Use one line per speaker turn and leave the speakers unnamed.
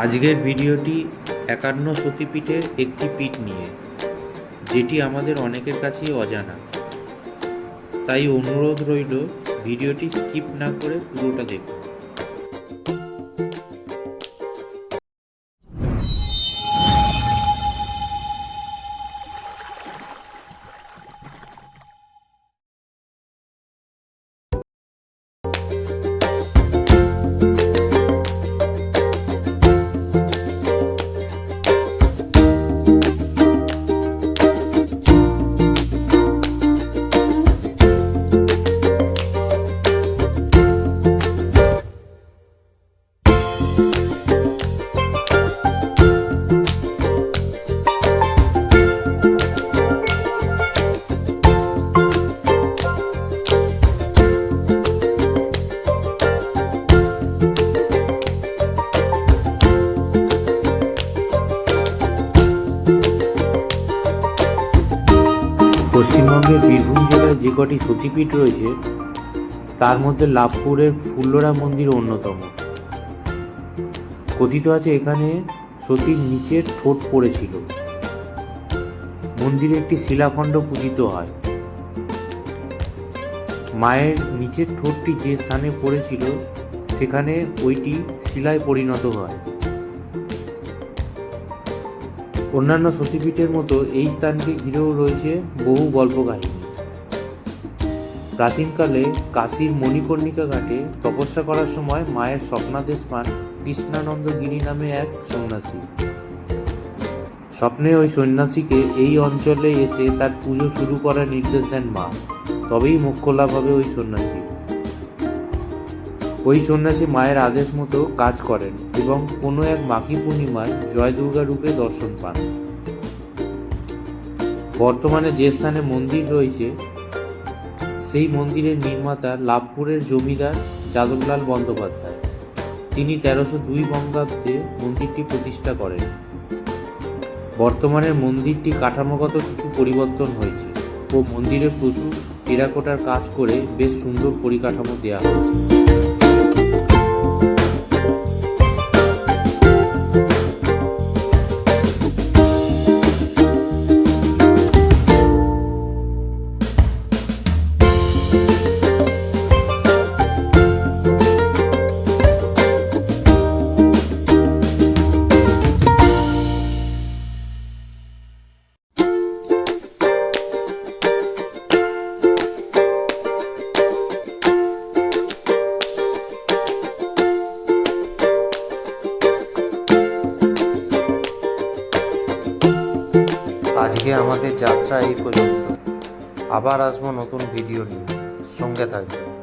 আজকের ভিডিওটি ৫১ সতীপীঠের একটি পীঠ নিয়ে, যেটি আমাদের অনেকের কাছেই অজানা। তাই অনুরোধ রইল ভিডিওটি স্কিপ না করে পুরোটা দেখুন। পশ্চিমবঙ্গের বীরভূম জেলায় যে কটি সতীপীঠ রয়েছে তার মধ্যে লাভপুরের ফুল্লরা মন্দির অন্যতম। কথিত আছে এখানে সতীর নিচের ঠোঁট পড়েছিল। মন্দিরে একটি শিলাখণ্ড পূজিত হয়। মায়ের নিচের ঠোঁটটি যে স্থানে পড়েছিল সেখানে ওইটি শিলায় পরিণত হয়। অন্যান্য সতীপীঠের মতো এই স্থানকে ঘিরেও রয়েছে বহু গল্পকাহিনী। প্রাচীনকালে কাশীর মণিকর্ণিকা ঘাটে তপস্যা করার সময় মায়ের স্বপ্নাদেশ পান কৃষ্ণানন্দ গিরি নামে এক সন্ন্যাসী। স্বপ্নে ওই সন্ন্যাসীকে এই অঞ্চলে এসে তার পুজো শুরু করার নির্দেশ দেন মা, তবেই মোক্ষ লাভ হবে ওই সন্ন্যাসী। ওই সন্ন্যাসী মায়ের আদেশ মতো কাজ করেন এবং কোনো এক মাঘী পূর্ণিমায় জয় দুর্গা রূপে দর্শন পান। বর্তমানে যে স্থানে মন্দির রয়েছে সেই মন্দিরের নির্মাতা লাভপুরের জমিদার যাদবলাল বন্দ্যোপাধ্যায়। তিনি ১৩০২ বঙ্গাব্দে মন্দিরটি প্রতিষ্ঠা করেন। বর্তমানে মন্দিরটি কাঠামোগত কিছু পরিবর্তন হয়েছে ও মন্দিরে প্রচুর টেরাকোটার কাজ করে বেশ সুন্দর পরিকাঠামো দেওয়া হয়েছে। আজকে আমাদের যাত্রা এই পর্যন্ত। আবার আসবো নতুন ভিডিও নিয়ে, সঙ্গে থাকবে।